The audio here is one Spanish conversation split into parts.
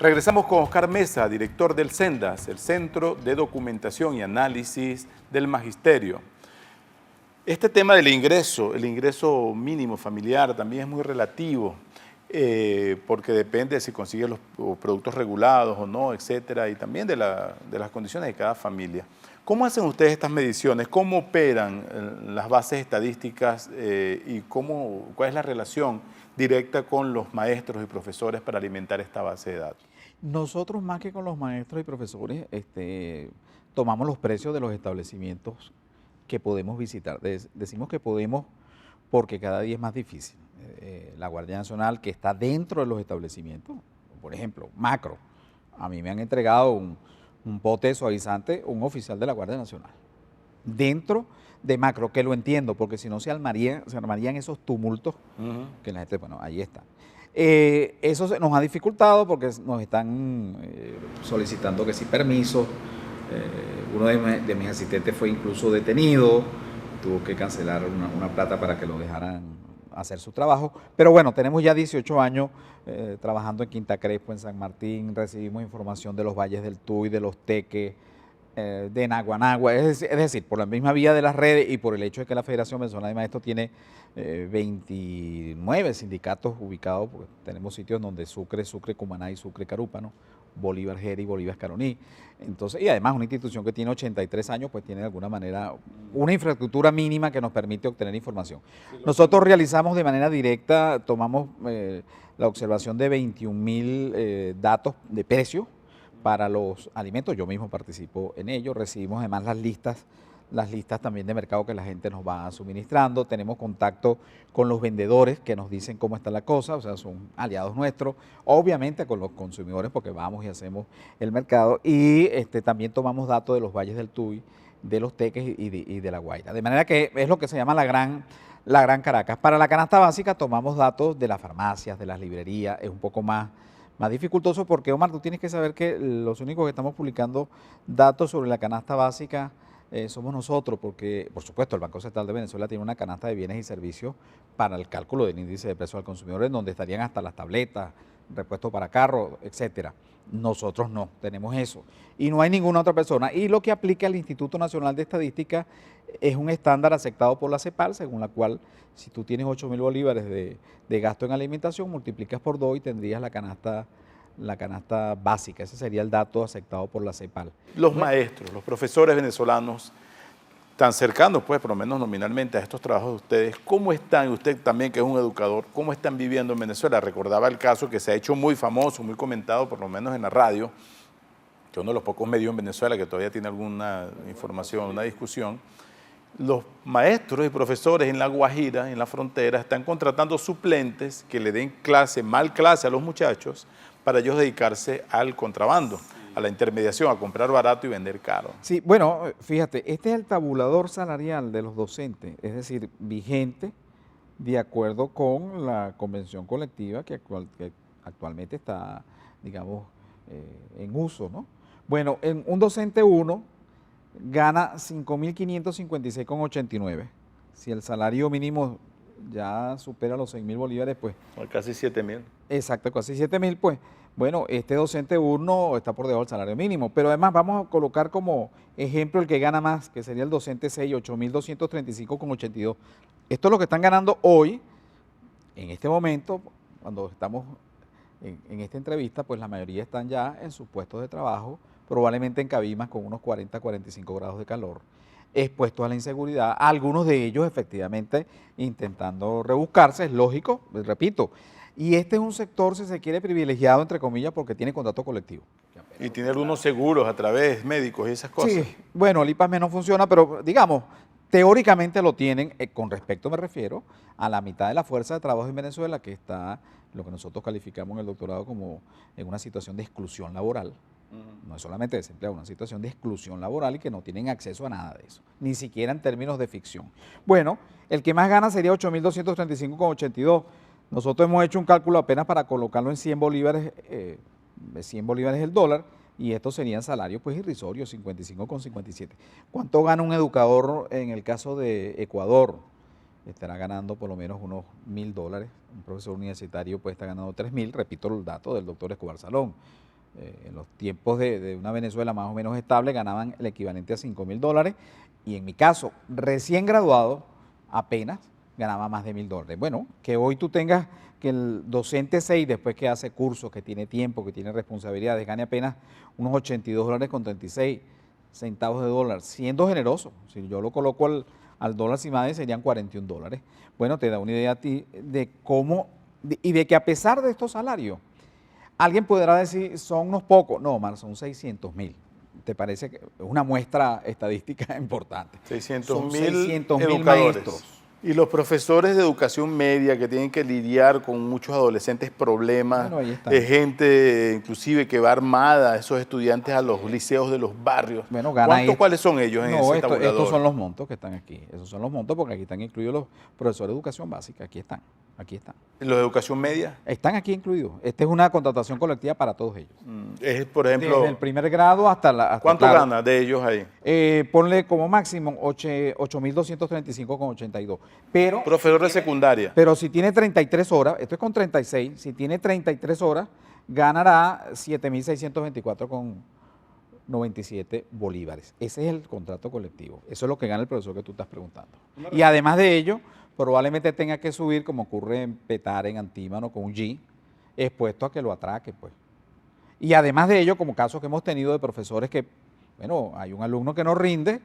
Regresamos con Oscar Mesa, director del CENDAS, el Centro de Documentación y Análisis del Magisterio. Este tema del ingreso, el ingreso mínimo familiar, también es muy relativo, porque depende de si consigue los productos regulados o no, etcétera, y también de las condiciones de cada familia. ¿Cómo hacen ustedes estas mediciones? ¿Cómo operan las bases estadísticas y cuál es la relación directa con los maestros y profesores para alimentar esta base de datos? Nosotros, más que con los maestros y profesores, tomamos los precios de los establecimientos que podemos visitar. Decimos que podemos porque cada día es más difícil. La Guardia Nacional, que está dentro de los establecimientos, por ejemplo, Macro, a mí me han entregado un pote de suavizante, un oficial de la Guardia Nacional, dentro de Macro, que lo entiendo, porque si no se armarían esos tumultos que la gente, bueno, ahí está. Eso nos ha dificultado porque nos están solicitando que sí permisos. Uno de mis asistentes fue incluso detenido, tuvo que cancelar una plata para que lo dejaran hacer su trabajo. Pero bueno, tenemos ya 18 años trabajando en Quinta Crespo, en San Martín, recibimos información de los valles del Tuy, de los Teques, de Naguanagua, es decir, por la misma vía de las redes y por el hecho de que la Federación Venezolana de Maestros tiene 29 sindicatos ubicados, porque tenemos sitios donde Sucre, Cumaná y Sucre, Carúpano, Bolívar, Jeri y Bolívar, Caroní. Entonces, y además una institución que tiene 83 años, pues tiene de alguna manera una infraestructura mínima que nos permite obtener información. Nosotros realizamos de manera directa, tomamos la observación de 21.000 datos de precio para los alimentos, yo mismo participo en ello, recibimos además las listas también de mercado que la gente nos va suministrando, tenemos contacto con los vendedores que nos dicen cómo está la cosa, o sea, son aliados nuestros, obviamente con los consumidores porque vamos y hacemos el mercado y también tomamos datos de los valles del Tuy, de los Teques y de La Guaira, de manera que es lo que se llama la Gran Caracas. Para la canasta básica tomamos datos de las farmacias, de las librerías, es un poco más dificultoso porque, Omar, tú tienes que saber que los únicos que estamos publicando datos sobre la canasta básica somos nosotros, porque, por supuesto, el Banco Central de Venezuela tiene una canasta de bienes y servicios para el cálculo del índice de precio al consumidor, en donde estarían hasta las tabletas, repuestos para carros, etcétera. Nosotros no tenemos eso y no hay ninguna otra persona. Y lo que aplica el Instituto Nacional de Estadística es un estándar aceptado por la CEPAL, según la cual si tú tienes 8.000 bolívares de gasto en alimentación, multiplicas por 2 y tendrías la canasta básica. Ese sería el dato aceptado por la CEPAL. Los maestros, los profesores venezolanos tan cercanos, pues, por lo menos nominalmente a estos trabajos de ustedes, ¿cómo están? Usted también, que es un educador, ¿cómo están viviendo en Venezuela? Recordaba el caso que se ha hecho muy famoso, muy comentado, por lo menos en la radio, que uno de los pocos medios en Venezuela que todavía tiene alguna información, una discusión. Los maestros y profesores en La Guajira, en la frontera, están contratando suplentes que le den mal clase a los muchachos para ellos dedicarse al contrabando, a la intermediación, a comprar barato y vender caro. Sí, bueno, fíjate, este es el tabulador salarial de los docentes, es decir, vigente de acuerdo con la convención colectiva que actualmente está, digamos, en uso, ¿no? Bueno, en un docente 1 gana 5.556,89. Si el salario mínimo ya supera los 6.000 bolívares, pues... Casi 7.000. Exacto, casi 7.000, pues, bueno, este docente 1 está por debajo del salario mínimo, pero además vamos a colocar como ejemplo el que gana más, que sería el docente 6, 8.235,82. Esto es lo que están ganando hoy, en este momento, cuando estamos en esta entrevista, pues la mayoría están ya en sus puestos de trabajo, probablemente en cabimas con unos 40, 45 grados de calor, expuestos a la inseguridad, algunos de ellos efectivamente intentando rebuscarse, es lógico, repito, y este es un sector, si se quiere, privilegiado, entre comillas, porque tiene contrato colectivo. Y tiene algunos seguros a través médicos y esas cosas. Sí, bueno, el IPASME no funciona, pero digamos, teóricamente lo tienen, con respecto me refiero a la mitad de la fuerza de trabajo en Venezuela, que está, lo que nosotros calificamos en el doctorado como en una situación de exclusión laboral. No es solamente desempleado, una situación de exclusión laboral y que no tienen acceso a nada de eso, ni siquiera en términos de ficción. Bueno, el que más gana sería 8.235,82. Nosotros hemos hecho un cálculo apenas para colocarlo en 100 bolívares, 100 bolívares el dólar, y estos serían salarios pues irrisorios, 55,57. ¿Cuánto gana un educador en el caso de Ecuador? Estará ganando por lo menos unos $1.000. Un profesor universitario pues está ganando 3.000, repito el dato del doctor Escobar Salón. En los tiempos de una Venezuela más o menos estable ganaban el equivalente a $5.000 y en mi caso, recién graduado, apenas ganaba más de $1.000. Bueno, que hoy tú tengas que el docente 6, después que hace cursos, que tiene tiempo, que tiene responsabilidades, gane apenas unos $82.36 siendo generoso. Si yo lo coloco al dólar si más serían $41. Bueno, te da una idea a ti de cómo, y de que a pesar de estos salarios, alguien podrá decir, son unos pocos. No, Omar, son 600.000. ¿Te parece que es una muestra estadística importante? 600.000 maestros. educadores. Y los profesores de educación media que tienen que lidiar con muchos adolescentes problemas, Bueno, ahí está. gente inclusive que va armada a esos estudiantes a los liceos de los barrios. Bueno, gana ¿Cuáles son ellos en ese tabulador? Estos son los montos que están aquí. Esos son los montos porque aquí están incluidos los profesores de educación básica. Aquí están. ¿Los de educación media? Están aquí incluidos. Esta es una contratación colectiva para todos ellos. Es, por ejemplo, Desde el primer grado hasta la... ¿cuánto gana de ellos ahí? Ponle como máximo 8.235,82. Pero... Profesor de secundaria. Pero si tiene 33 horas, esto es con 36, si tiene 33 horas, ganará 7.624,97 bolívares. Ese es el contrato colectivo. Eso es lo que gana el profesor que tú estás preguntando. Y además de ello, probablemente tenga que subir, como ocurre en Petare, en Antímano, con un G, expuesto a que lo atraque, pues. Y además de ello, como casos que hemos tenido de profesores que, bueno, hay un alumno que no rinde,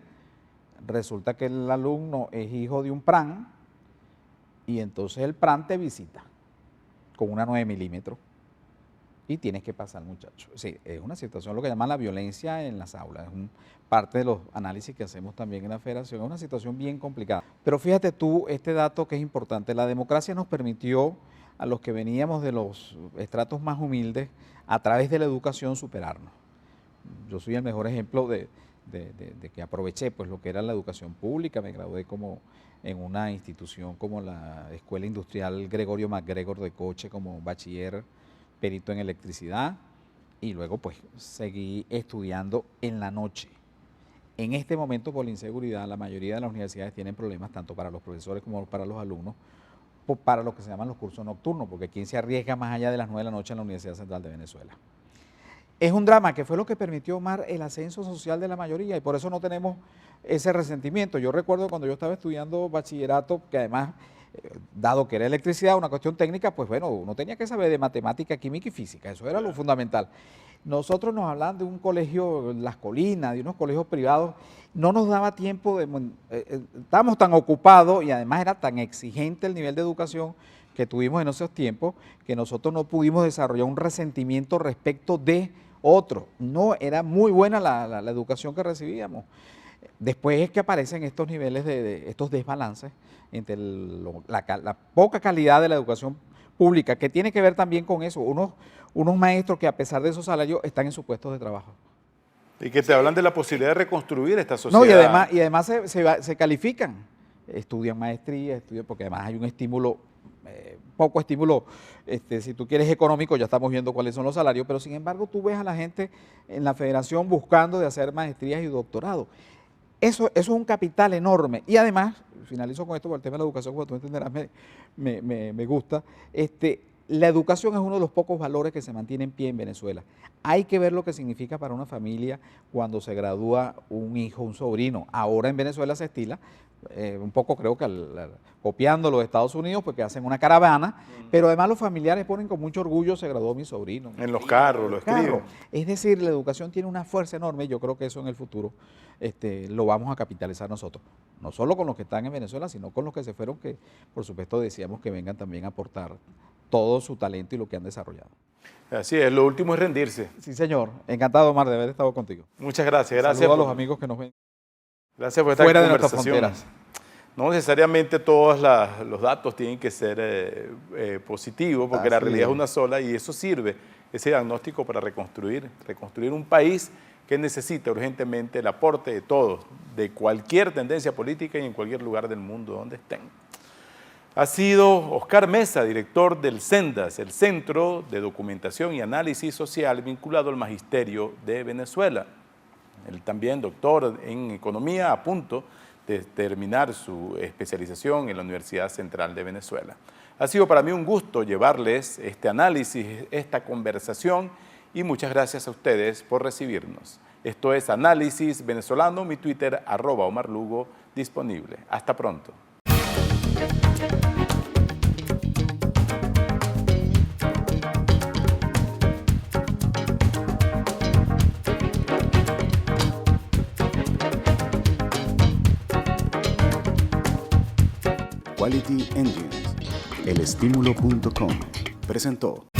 resulta que el alumno es hijo de un PRAN, y entonces el PRAN te visita con una 9 milímetros y tienes que pasar, muchacho. Sí, es una situación, lo que llaman la violencia en las aulas, es parte de los análisis que hacemos también en la federación, es una situación bien complicada. Pero fíjate tú, este dato que es importante, la democracia nos permitió a los que veníamos de los estratos más humildes, a través de la educación, superarnos. Yo soy el mejor ejemplo de que aproveché pues lo que era la educación pública, me gradué como en una institución como la Escuela Industrial Gregorio MacGregor de Coche como bachiller perito en electricidad y luego pues seguí estudiando en la noche. En este momento por la inseguridad la mayoría de las universidades tienen problemas tanto para los profesores como para los alumnos, para lo que se llaman los cursos nocturnos, porque ¿quién se arriesga más allá de las 9 de la noche en la Universidad Central de Venezuela? Es un drama que fue lo que permitió, Omar, el ascenso social de la mayoría y por eso no tenemos ese resentimiento. Yo recuerdo cuando yo estaba estudiando bachillerato, que además, dado que era electricidad, una cuestión técnica, pues bueno, uno tenía que saber de matemática, química y física, eso era lo fundamental. Nosotros nos hablaban de un colegio, Las Colinas, de unos colegios privados, no nos daba tiempo, estábamos tan ocupados y además era tan exigente el nivel de educación que tuvimos en esos tiempos, que nosotros no pudimos desarrollar un resentimiento respecto de otro. No, era muy buena la educación que recibíamos. Después es que aparecen estos niveles estos desbalances entre la poca calidad de la educación pública, que tiene que ver también con eso, unos maestros que a pesar de esos salarios están en sus puestos de trabajo. Y que te hablan de la posibilidad de reconstruir esta sociedad. No, y además se califican, estudian maestría, porque además hay un estímulo, poco estímulo, si tú quieres económico, ya estamos viendo cuáles son los salarios, pero sin embargo tú ves a la gente en la federación buscando de hacer maestrías y doctorados. Eso es un capital enorme. Y además, finalizo con esto por el tema de la educación, como tú entenderás, me gusta, la educación es uno de los pocos valores que se mantiene en pie en Venezuela. Hay que ver lo que significa para una familia cuando se gradúa un hijo, un sobrino. Ahora en Venezuela se estila, un poco creo que copiando los Estados Unidos, porque hacen una caravana, pero además los familiares ponen con mucho orgullo, se graduó mi sobrino. En los carros, lo escriben. Es decir, la educación tiene una fuerza enorme y yo creo que eso en el futuro lo vamos a capitalizar nosotros. No solo con los que están en Venezuela, sino con los que se fueron, que por supuesto decíamos que vengan también a aportar todo su talento y lo que han desarrollado. Así es, lo último es rendirse. Sí, señor. Encantado, Omar, de haber estado contigo. Muchas gracias. Gracias a los amigos que nos ven. Gracias por esta fuera de conversación. nuestras fronteras. No necesariamente todos los datos tienen que ser positivos, porque la realidad es una sola y eso sirve, ese diagnóstico, para reconstruir un país que necesita urgentemente el aporte de todos, de cualquier tendencia política y en cualquier lugar del mundo donde estén. Ha sido Oscar Mesa, director del CENDAS, el Centro de Documentación y Análisis Social vinculado al Magisterio de Venezuela. Él también doctor en Economía, a punto de terminar su especialización en la Universidad Central de Venezuela. Ha sido para mí un gusto llevarles este análisis, esta conversación y muchas gracias a ustedes por recibirnos. Esto es Análisis Venezolano, mi Twitter, @OmarLugo, disponible. Hasta pronto. Quality Engines, elestimulo.com presentó